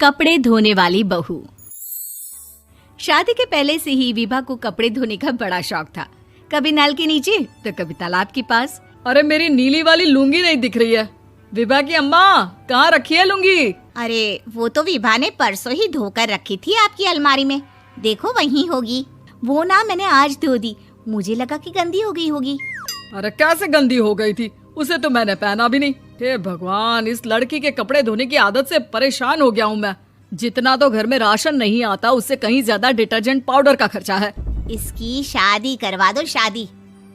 कपड़े धोने वाली बहू। शादी के पहले से ही विभा को कपड़े धोने का बड़ा शौक था। कभी नल के नीचे तो कभी तालाब के पास। अरे मेरी नीली वाली लुंगी नहीं दिख रही है। विभा की अम्मा, कहाँ रखी है लुंगी? अरे वो तो विभा ने परसों ही धोकर रखी थी आपकी अलमारी में, देखो वहीं होगी। वो ना मैंने आज धो दी, मुझे लगा कि गंदी हो गई होगी। अरे कैसे गंदी हो गई थी? उसे तो मैंने पहना भी नहीं। हे भगवान, इस लड़की के कपड़े धोने की आदत से परेशान हो गया हूँ मैं। जितना तो घर में राशन नहीं आता, उससे कहीं ज्यादा डिटर्जेंट पाउडर का खर्चा है। इसकी शादी करवा दो, शादी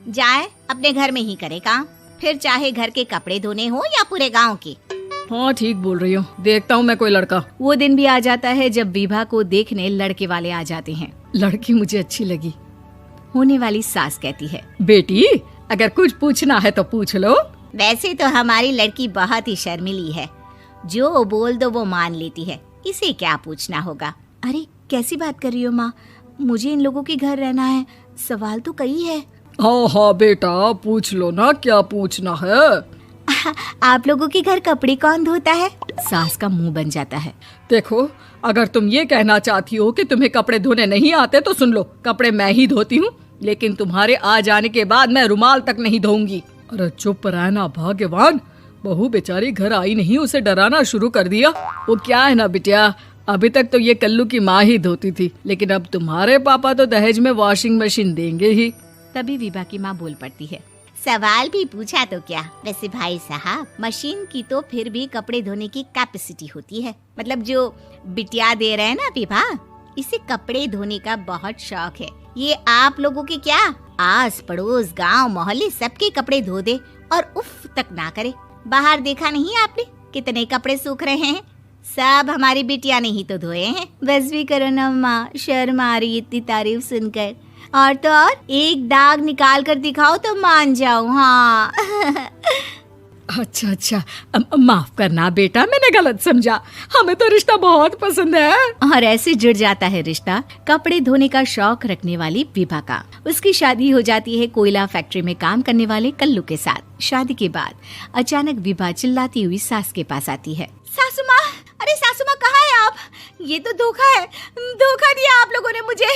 जाए अपने घर में ही करे काम, फिर चाहे घर के कपड़े धोने हो या पूरे गांव के। हाँ ठीक बोल रही हो, देखता हूँ मैं कोई लड़का। वो दिन भी आ जाता है जब विभा को देखने लड़के वाले आ जाते हैं। लड़की मुझे अच्छी लगी। होने वाली सास कहती है, बेटी अगर कुछ पूछना है तो पूछ लो। वैसे तो हमारी लड़की बहुत ही शर्मीली है, जो बोल दो वो मान लेती है, इसे क्या पूछना होगा। अरे कैसी बात कर रही हो माँ, मुझे इन लोगों के घर रहना है, सवाल तो कई है। हाँ हाँ बेटा, पूछ लो ना, क्या पूछना है। आप लोगों के घर कपड़े कौन धोता है? सास का मुंह बन जाता है। देखो, अगर तुम ये कहना चाहती हो कि तुम्हें कपड़े धोने नहीं आते तो सुन लो, कपड़े मैं ही धोती हूँ, लेकिन तुम्हारे आ जाने के बाद मैं रुमाल तक नहीं धोऊंगी। अरे चुप रहना भाग्यवान, बहू बेचारी घर आई नहीं, उसे डराना शुरू कर दिया। वो क्या है ना बिटिया, अभी तक तो ये कल्लू की माँ ही धोती थी, लेकिन अब तुम्हारे पापा तो दहेज में वॉशिंग मशीन देंगे ही। तभी विभा की माँ बोल पड़ती है, सवाल भी पूछा तो क्या। वैसे भाई साहब, मशीन की तो फिर भी कपड़े धोने की कैपेसिटी होती है। मतलब जो बिटिया दे रहे हैं ना विभा, इसे कपड़े धोने का बहुत शौक है। ये आप लोगों के क्या, आस पड़ोस गांव मोहल्ले सबके कपड़े धो दे और उफ तक ना करे। बाहर देखा नहीं आपने कितने कपड़े सूख रहे हैं? सब हमारी बिटिया ने ही तो धोए हैं। बस भी करो ना माँ, शर्म आ रही इतनी तारीफ सुनकर। और तो और एक दाग निकाल कर दिखाओ तो मान जाऊं। हाँ अच्छा, माफ करना बेटा, मैंने गलत समझा। हमें तो रिश्ता बहुत पसंद है। और ऐसे जुड़ जाता है रिश्ता कपड़े धोने का शौक रखने वाली विभा का। उसकी शादी हो जाती है कोयला फैक्ट्री में काम करने वाले कल्लू के साथ। शादी के बाद अचानक विभा चिल्लाती हुई सास के पास आती है। सासू माँ, अरे सासू माँ कहाँ है आप? ये तो धोखा है, धोखा दिया आप लोगों ने मुझे।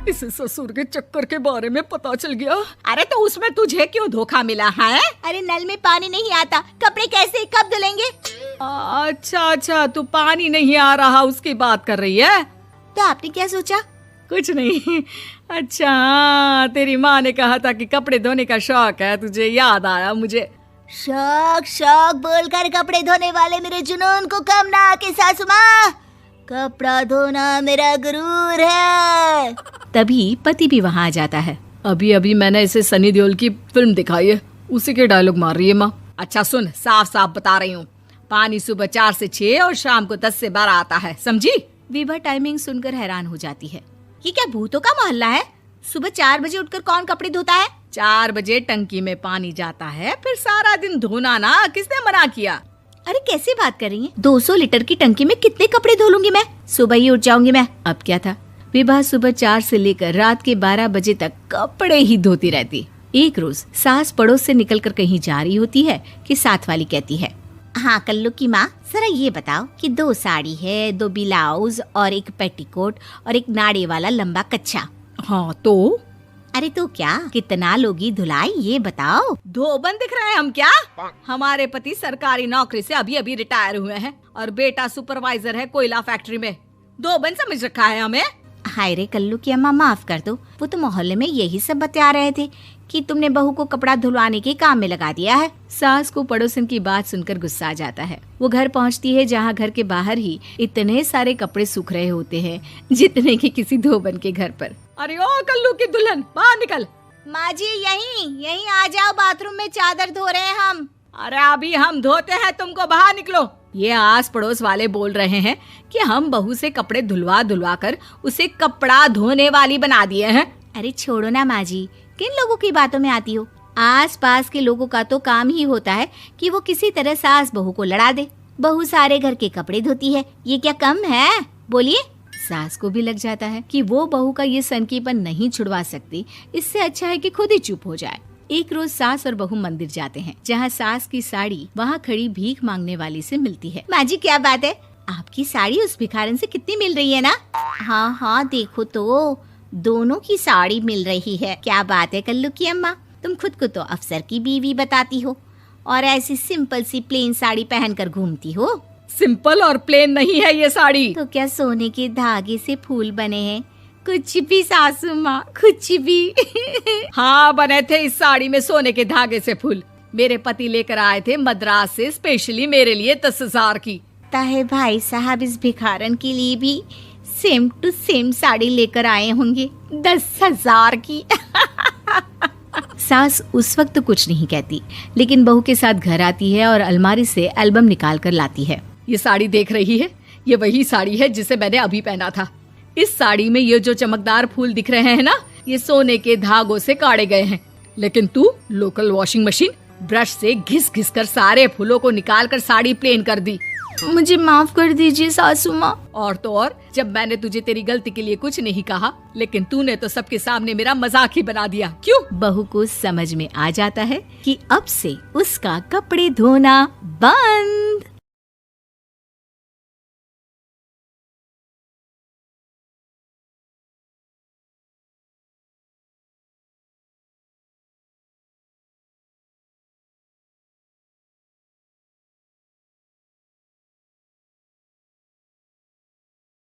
इसे ससुर के चक्कर के बारे में पता चल गया। अरे तो उसमें तुझे क्यों धोखा मिला है? अरे नल में पानी नहीं आता, कपड़े कैसे कब धुलेंगे? अच्छा, तू पानी नहीं आ रहा उसकी बात कर रही है। तो आपने क्या सोचा? कुछ नहीं। अच्छा, तेरी माँ ने कहा था कि कपड़े धोने का शौक है तुझे, याद आया मुझे। शौक बोलकर कपड़े धोने वाले मेरे जुनून को कम ना आके सासू माँ, कपड़ा धोना मेरा गुरूर है। तभी पति भी वहाँ आ जाता है। अभी मैंने इसे सनी देओल की फिल्म दिखाई है, उसी के डायलॉग मार रही है माँ। अच्छा सुन, साफ बता रही हूँ, पानी सुबह 4 से 6 और शाम को 10 से 12 आता है, समझी? विभा टाइमिंग सुनकर हैरान हो जाती है। ये क्या भूतों का मोहल्ला है? सुबह 4 बजे उठकर कौन कपड़े धोता है? 4 बजे टंकी में पानी जाता है, फिर सारा दिन धोना ना, किसने मना किया? अरे कैसी बात कर रही हैं? 200 लीटर की टंकी में कितने कपड़े धो लूंगी मैं? सुबह ही उठ जाऊंगी मैं। अब क्या था, विभा सुबह 4 से लेकर रात के 12 बजे तक कपड़े ही धोती रहती। एक रोज सास पड़ोस से निकलकर कहीं जा रही होती है कि साथ वाली कहती है, हाँ कल्लू की माँ, जरा ये बताओ कि 2 साड़ी है, 2 ब्लाउज और एक पेटीकोट और एक नाड़े वाला लंबा कच्छा। हाँ तो? अरे तो क्या, कितना लोगी धुलाई ये बताओ। धोबन दिख रहे हैं हम क्या? हमारे पति सरकारी नौकरी से अभी रिटायर हुए हैं और बेटा सुपरवाइजर है कोयला फैक्ट्री में। धोबन समझ रखा है हमें। हाय रे कल्लू की अम्मा, माफ कर दो, वो तो मोहल्ले में यही सब बता रहे थे कि तुमने बहू को कपड़ा धुलवाने के काम में लगा दिया है। सास को पड़ोसन की बात सुनकर गुस्सा आ जाता है। वो घर पहुंचती है जहां घर के बाहर ही इतने सारे कपड़े सूख रहे होते हैं जितने कि किसी धोबन के घर पर। अरे ओ कल्लू की दुल्हन, बाहर निकल। माँ जी यहीं आ जाओ, बाथरूम में चादर धो रहे हैं हम। अरे अभी हम धोते हैं, तुमको बाहर निकलो। ये आस पड़ोस वाले बोल रहे हैं कि हम बहू से कपड़े धुलवा कर उसे कपड़ा धोने वाली बना दिए हैं। अरे छोड़ो ना माँ जी, किन लोगों की बातों में आती हो? आस पास के लोगों का तो काम ही होता है कि वो किसी तरह सास बहू को लड़ा दे। बहू सारे घर के कपड़े धोती है, ये क्या कम है? बोलिए। सास को भी लग जाता है कि वो बहू का ये सनकीपन नहीं छुड़वा सकती, इससे अच्छा है कि खुद ही चुप हो जाए। एक रोज सास और बहू मंदिर जाते हैं, जहाँ सास की साड़ी वहाँ खड़ी भीख मांगने वाली से मिलती है। माँ जी क्या बात है, आपकी साड़ी उस भिखारन से कितनी मिल रही है ना? हाँ हाँ देखो तो, दोनों की साड़ी मिल रही है। क्या बात है कल्लू की अम्मा, तुम खुद को तो अफसर की बीवी बताती हो और ऐसी सिंपल सी प्लेन साड़ी पहनकर घूमती हो। सिंपल और प्लेन नहीं है ये साड़ी। तो क्या सोने के धागे से फूल बने हैं? कुछ भी सासू माँ, कुछ भी। हाँ बने थे इस साड़ी में सोने के धागे से फूल। मेरे पति लेकर आए थे मद्रास से स्पेशली मेरे लिए 10,000 की। ताहे भाई साहब इस भिखारन के लिए भी सेम टू सेम साड़ी लेकर आए होंगे 10,000 की। सास उस वक्त तो कुछ नहीं कहती, लेकिन बहू के साथ घर आती है और अलमारी से एल्बम निकाल कर लाती है। ये साड़ी देख रही है, ये वही साड़ी है जिसे मैंने अभी पहना था। इस साड़ी में ये जो चमकदार फूल दिख रहे हैं ना, ये सोने के धागों से काढ़े गए हैं। लेकिन तू लोकल वॉशिंग मशीन ब्रश से घिस घिस कर सारे फूलों को निकाल कर साड़ी प्लेन कर दी। मुझे माफ कर दीजिए सासू माँ। और तो और, जब मैंने तुझे तेरी गलती के लिए कुछ नहीं कहा, लेकिन तूने तो सबके सामने मेरा मजाक ही बना दिया। क्यों? बहू को समझ में आ जाता है कि अब से उसका कपड़े धोना बंद।